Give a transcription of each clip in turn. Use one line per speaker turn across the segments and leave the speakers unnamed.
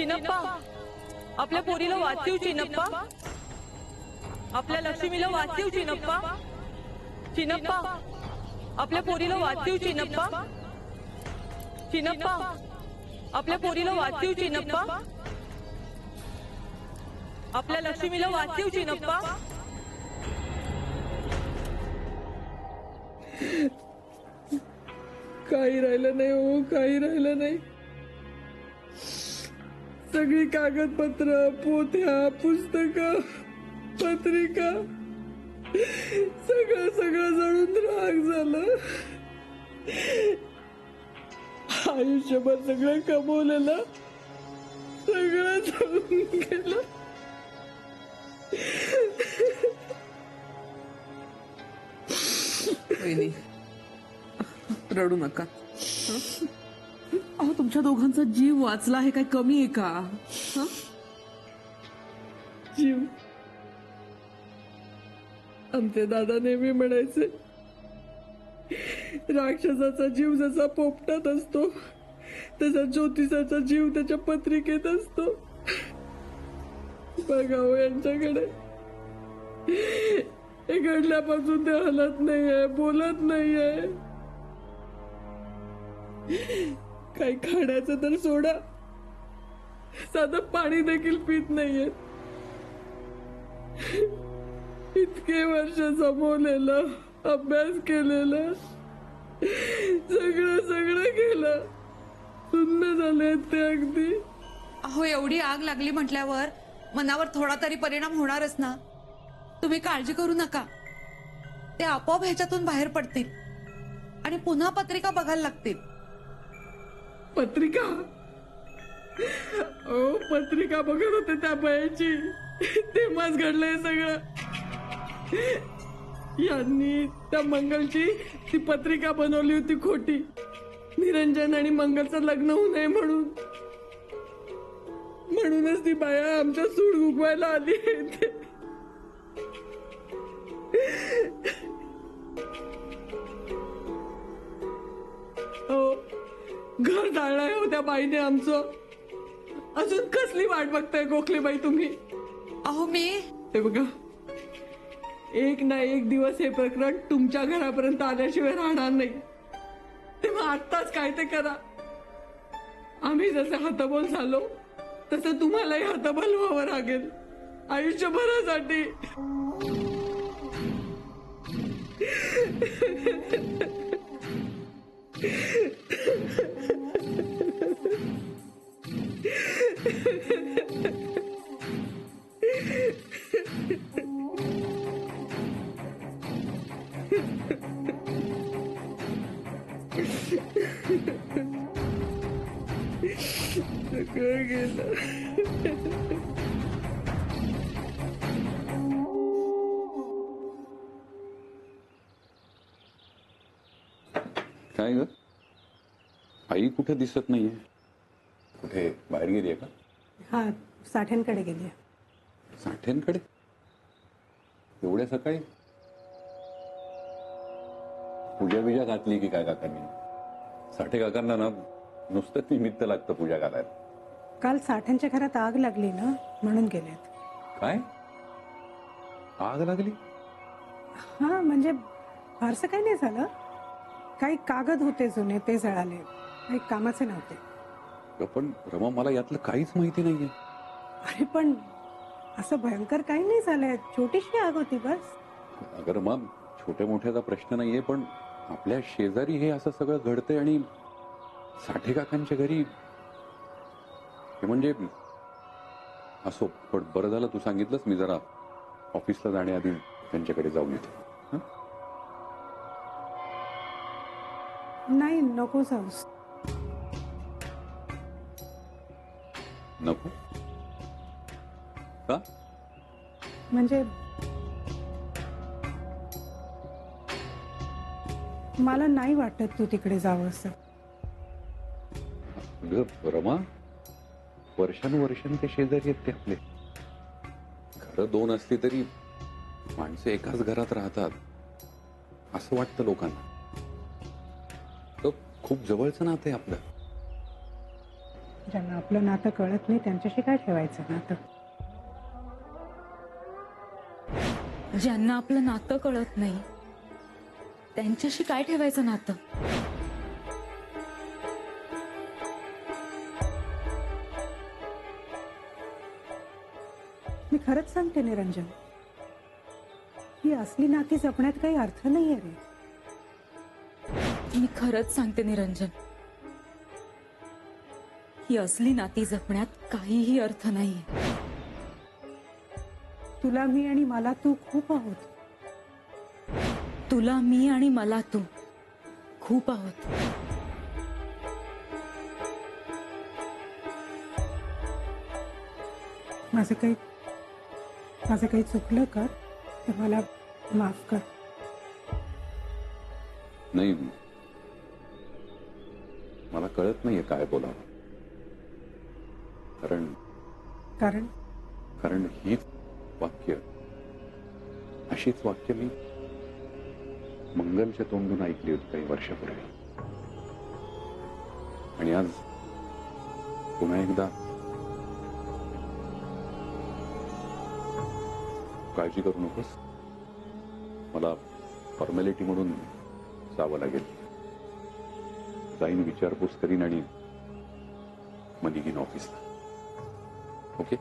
चिनप्पा, आपल्या पोरीला वाचीव चिनप्पा, आपल्या लक्ष्मीला वाचीव चिनप्पा, चिनप्पा, आपल्या पोरीला वाचीव चिनप्पा, चिनप्पा, आपल्या पोरीला वाचीव चिनप्पा, आपल्या लक्ष्मीला वाचीव चिनप्पा.
काही राहिलं नाही हो, काही राहिलं नाही. सगळी कागदपत्र, पोथ्या, पुस्तक, पत्रिका सगळं सगळं जळून राख झालं. आयुष्यभर सगळं कमवलेलं सगळं जळून गेलं.
वहिनी, रडू नका. अहो, तुमच्या दोघांचा जीव वाचला हे काय कमी आहे का? हं?
जीव, आमचे दादा नेहमी म्हणायचे, राक्षसाचा जीव जसा पोपटात असतो तसा ज्योतिषाचा जीव त्याच्या पत्रिकेत असतो. बघावं यांच्याकडे, हे घडल्यापासून ते हलत नाहीये, बोलत नाहीये. काही खाण्याचं तर सोडा, साधं पाणी देखील पित नाहीये. इतके वर्ष जमवलेलं, अभ्यास केलेलं, सगळं सगळं केलं, सुन्न झाले ते अगदी.
अहो, एवढी आग लागली म्हटल्यावर मनावर थोडा तरी परिणाम होणारच ना. तुम्ही काळजी करू नका, ते आपोआप ह्याच्यातून बाहेर पडतील आणि पुन्हा पत्रिका बघायला लागतील.
पत्रिका? ओ, पत्रिका बघत होते त्या बायाची, तेव्हाच घडलंय सगळं. यांनी त्या मंगलची ती पत्रिका बनवली होती खोटी, निरंजन आणि मंगलचं लग्न होऊ नये म्हणून. म्हणूनच ती बाया आमच्या सूड उगवायला आली. हो, घर जाळलंय हो त्या बाईने आमचं. अजून कसली वाट बघताय गोखलेबाई तुम्ही?
अहो, मी
हे बघा, एक ना एक दिवस हे प्रकरण तुमच्या घरापर्यंत आल्याशिवाय राहणार नाही. तेव्हा आत्ताच काय ते करा. आम्ही जसे हतबल झालो तसं तुम्हालाही हतबल व्हावं लागेल आयुष्यभरासाठी. सगळं गेलं.
काय ग, आई कुठे दिसत नाहीये? कुठे बाहेर गेलीये का?
हा, साठ्यांकडे गेली.
साठ्यांकडे? एवढ्या सकाळी? पूजा बिजा घातली की काय काकांनी? साठे काकांना ना नुसतं निमित्त लागतं पूजा घालायला.
काल साठ्यांच्या घरात आग लागली ना, म्हणून गेलेत.
काय आग लागली?
हा, म्हणजे फारसं काही नाही झालं. काही कागद होते जुने, ते जळाले, काही कामाचे नव्हते.
पण रमा, मला यातलं काहीच माहिती नाहीये.
अरे पण असं भयंकर काही नाही झालंय, छोटीशी आग होती बस.
अगं रमा, छोट्या मोठ्याचा प्रश्न नाहीये, पण आपल्या शेजारी हे असं सगळं घडतंय आणि साठे काकांच्या घरी हे म्हणजे असो. पण बरं झालं तू सांगितलंस, मी जरा ऑफिसला जाण्याआधी त्यांच्याकडे जाऊन येतो.
नाही, नको जाऊस.
नको का?
म्हणजे मला नाही वाटत तू तिकडे जावं असं.
रमा, वर्षानुवर्षांनी ते शेजारी आहेत ते आपले. घरं दोन असली तरी माणसं एकाच घरात राहतात असं वाटतं लोकांना. तर खूप जवळचं नातं आहे आपलं.
ज्यांना आपलं नातं कळत नाही त्यांच्याशी काय ठेवायचं नातं?
ज्यांना आपलं नातं कळत नाही त्यांच्याशी काय ठेवायचं नातं?
मी खरंच सांगते निरंजन, ही असली नाती जपण्यात काही अर्थ नाहीये रे.
मी खरंच सांगते निरंजन, ही असली नाती जपण्यात काहीही अर्थ नाहीये.
तुला मी आणि मला तू खूप आहोत.
तुला मी आणि मला तू खूप आहोत.
माझं काही चुकलं का तर मला माफ कर.
नाही, मला कळत नाहीये काय बोलावं.
कारण
कारण हीच वाक्य, अशीच वाक्य मी मंगलच्या तोंडून ऐकली होती काही वर्षापूर्वी. आणि आज पुन्हा एकदा काळजी करू नकोस, मला फॉर्मॅलिटी म्हणून जावं लागेल. जाईन, विचारपूस करीन आणि मग निघीन ऑफिसला. ओके?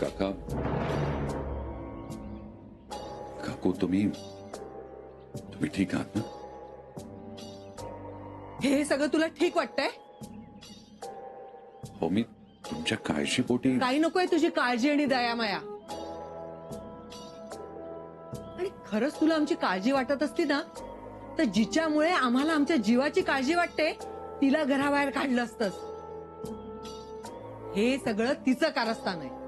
काका, काकू, तुम्ही ठीक आहात ना?
हे सगळं तुला ठीक वाटतंय?
हो, मी तुमच्या काळजीपोटी.
काही नकोय तुझी काळजी आणि दयामाया. आणि खरंच तुला आमची काळजी वाटत असती ना तर जिच्यामुळे आम्हाला आमच्या जीवाची काळजी वाटते तिला घराबाहेर काढलं असतंस. हे सगळं तिचं कारस्थान आहे.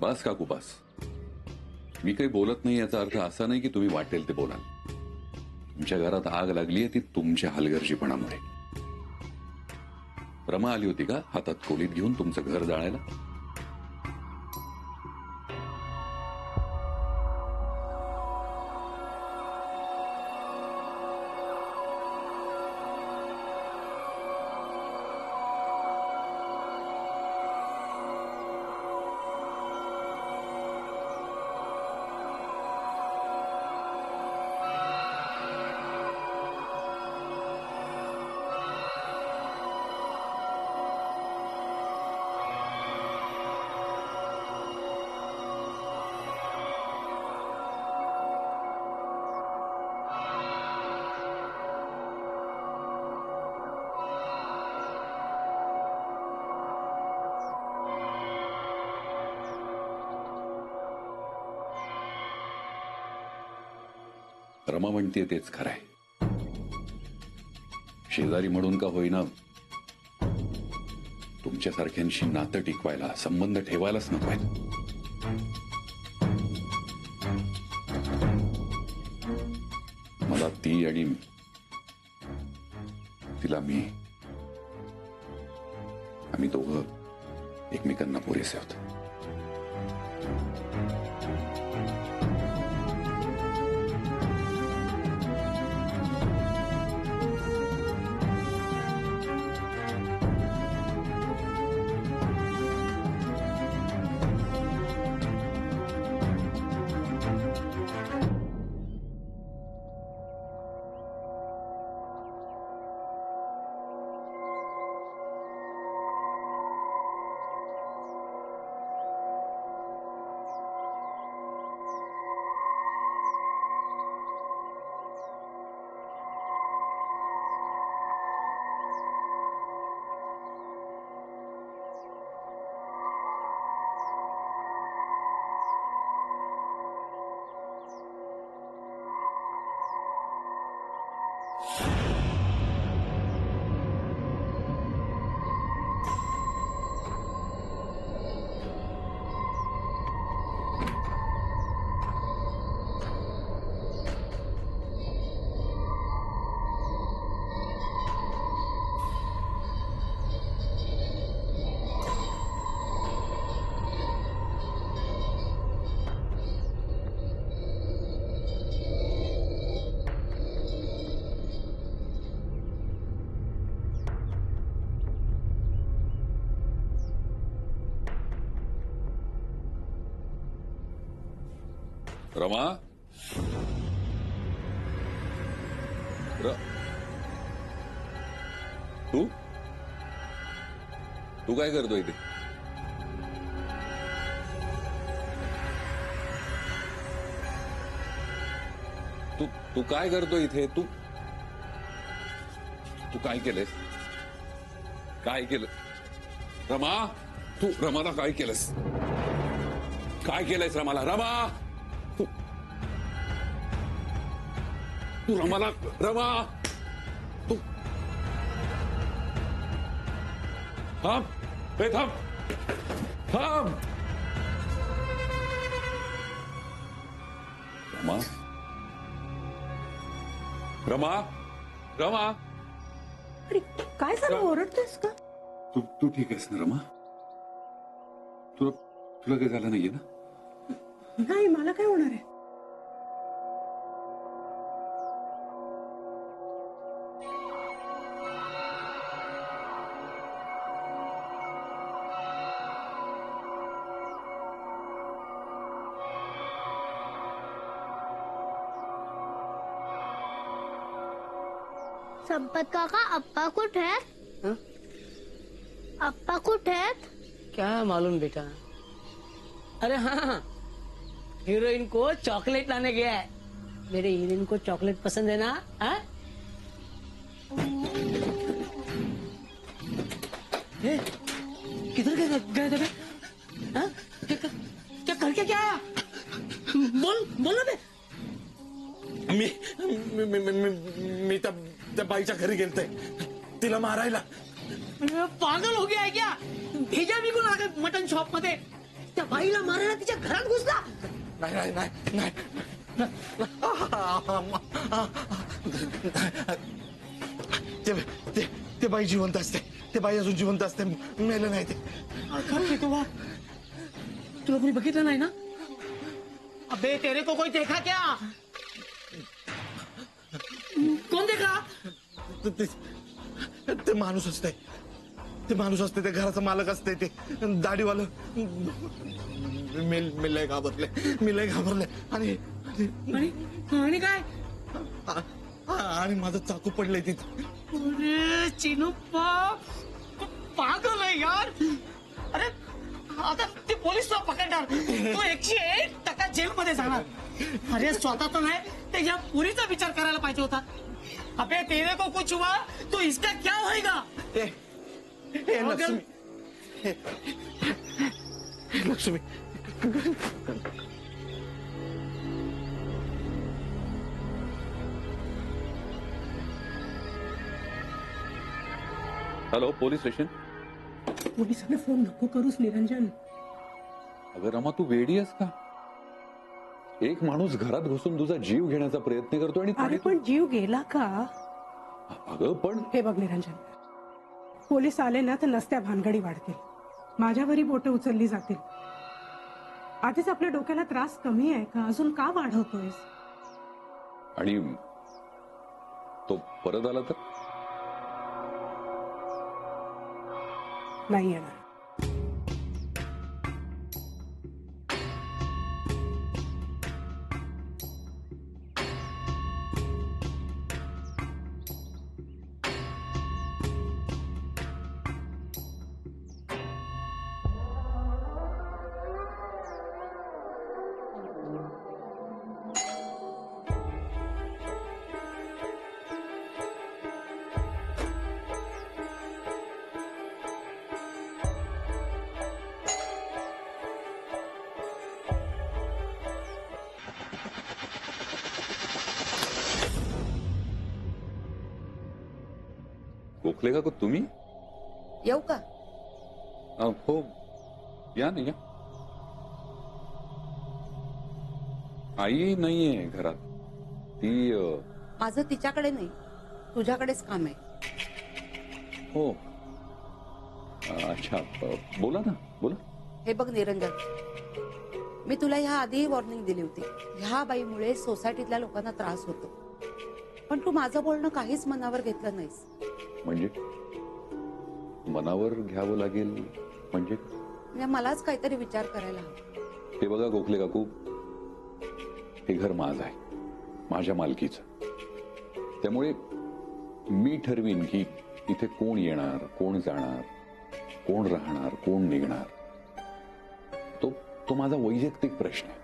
बस काकू, बस. मी काही बोलत नाही याचा अर्थ असा नाही की तुम्ही वाटेल ते बोलाल. तुमच्या घरात आग लागलीये ती तुमच्या हलगर्जीपणामुळे. रमा आली होती का हातात खोलीत घेऊन तुमचं घर जाळायला? रमा म्हणते तेच खरंय. शेजारी म्हणून का होईना तुमच्यासारख्यांशी नातं टिकवायला, संबंध ठेवायलाच नकोय. मला ती आणि तिला मी, आम्ही दोघं एकमेकांना पुरेसे होतो. रमा, तू तू काय करतोय इथे? तू तू काय करतोय इथे? तू तू काय केलंस? काय केलं रमा? तू रमाला काय केलंस? काय केलंयस रमाला? रमा, तू रमाला, रमा तू थांब, हे थांब, थांब. रमा, रमा, रमा,
अरे काय झालं, ओरडतेस का?
तू तू ठीक आहेस ना रमा? तुला तुला काही झालं नाहीये ना?
नाही, मला काय होणार आहे?
संपत काका, अप्पा कुठे आहेत? अप्पा कुठे आहेत?
क्या मालूम बेटा. अरे हाँ, हीरोइन को चॉकलेट लाने गया है. मेरे हीरोइन को चॉकलेट पसंद है ना? हाँ? ए, किधर गए थे बे? हाँ? क्या करके क्या आया? बोल ना बे.
मी त्या बाईच्या घरी गेलते तिला मारायला.
पागल हो गया है क्या? भेजा मी कोण आगे मटन शॉप मध्ये त्या बाईला मारायला तिच्या घरात घुसला?
नाही नाही नाही नाही. ते बाई जिवंत असते. ते बाई अजून जिवंत असते, मेलं नाही ते.
तुला कोणी बघितलं नाही ना? अबे तेरे को कोई देखा क्या? कोण देखा?
ते माणूस असते. ते माणूस असते, ते घराचा मालक असते, ते दाढीवालं. मी लय घाबरले आणि
आणि काय?
आणि माझं चाकू पडलंय तिथे.
अरे चिनुप्पा, पागल आहे यार. अरे आता ते पोलीस तुला पकडणार, तो 101% जेलमध्ये जाणार. अरे स्वतः तर नाही, ते या पुरीचा विचार करायला पाहिजे होता. अबे तेरे को कुछ हुआ तो इसका क्या होएगा?
Lakshmi
hello, police station.
पोलिसांना फोन नको करूस निरंजन.
अगं रमा, तू वेडी आहेस का? एक माणूस घरात घुसून तुझा जीव घेण्याचा प्रयत्न करतो आणि
अरे पण जीव गेला का?
अगं पण
हे बघ निरंजन, पोलीस आले ना तर नसत्या भानगडी वाढतील, माझ्यावरही बोटं उचलली जातील. आधीच आपल्या डोक्याला त्रास कमी आहे का? अजून का वाढवतोयस?
आणि तो परत आला तर?
नाही येणार.
गोखले का तुम्ही?
येऊ का?
हो, या ना, या. आई नाहीये घरात. ती
माझं तिच्याकडे नाही, तुझ्याकडेच काम आहे.
हो. अच्छा, बोला ना, बोला.
हे बघ निरंजन, मी तुला ह्या आधीही वॉर्निंग दिली होती. ह्या बाईमुळे सोसायटीतल्या लोकांना त्रास होतो, पण तू माझं बोलणं काहीच मनावर घेतलं नाहीस.
म्हणजे मनावर घ्यावं लागेल म्हणजे
मलाच काहीतरी विचार करायला हवा.
हे बघा गोखले काकू, हे घर माझं आहे, माझ्या मालकीचं. त्यामुळे मी ठरवीन की इथे कोण येणार, कोण जाणार, कोण राहणार, कोण निघणार. तो माझा वैयक्तिक प्रश्न आहे.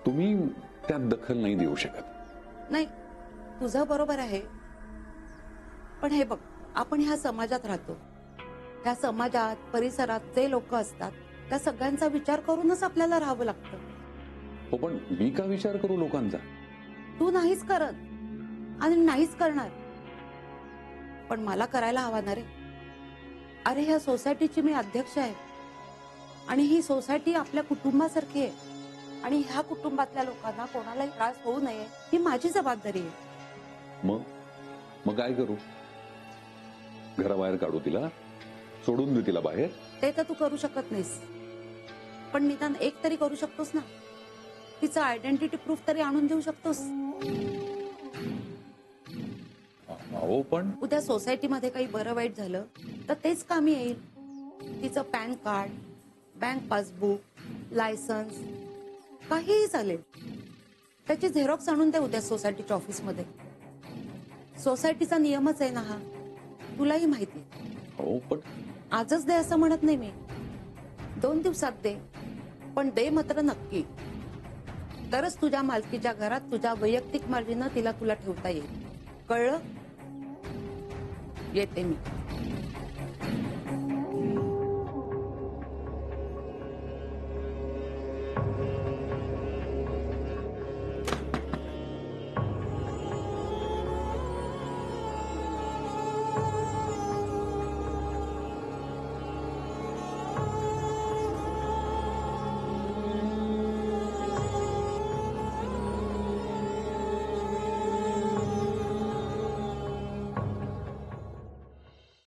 तुम्ही त्यात दखल नाही देऊ शकत.
नाही, तुझं बरोबर आहे, पण हे बघ, आपण ह्या समाजात राहतो. त्या समाजात, परिसरात जे लोक असतात त्या सगळ्यांचा विचार करूनच आपल्याला राहावं लागतं.
हो, पण मी का विचार करू लोकांचा?
तू नाहीच करत आणि नाहीच करणार, पण मला करायला हवा ना रे. अरे, ह्या सोसायटीची मी अध्यक्ष आहे आणि ही सोसायटी आपल्या कुटुंबासारखी आहे आणि ह्या कुटुंबातल्या लोकांना कोणालाही त्रास होऊ नये ही माझी जबाबदारी आहे.
मग काय करू? घराबाहेर काढू तिला? सोडून देऊ तिला बाहेर?
ते तर तू करू शकत नाहीस, पण निदान एक तरी करू शकतोस ना. तिचं आयडेंटिटी प्रूफ तरी आणून देऊ शकतोस.
हो, पण
उद्या सोसायटीमध्ये काही बरं वाईट झालं तर तेच कामी येईल. तिचं pan card, bank passbook, licence काहीही चालेल. त्याची झेरॉक्स आणून दे उद्या सोसायटीच्या ऑफिसमध्ये. सोसायटीचा नियमच आहे ना हा, तुलाही माहिती.
हो, पण
आजच दे असं म्हणत नाही मी, 2 दिवसात दे, पण दे मात्र नक्की. तरच तुझ्या मालकीच्या घरात तुझ्या वैयक्तिक मर्जीनं तिला तुला ठेवता येईल. कळलं? येते मी.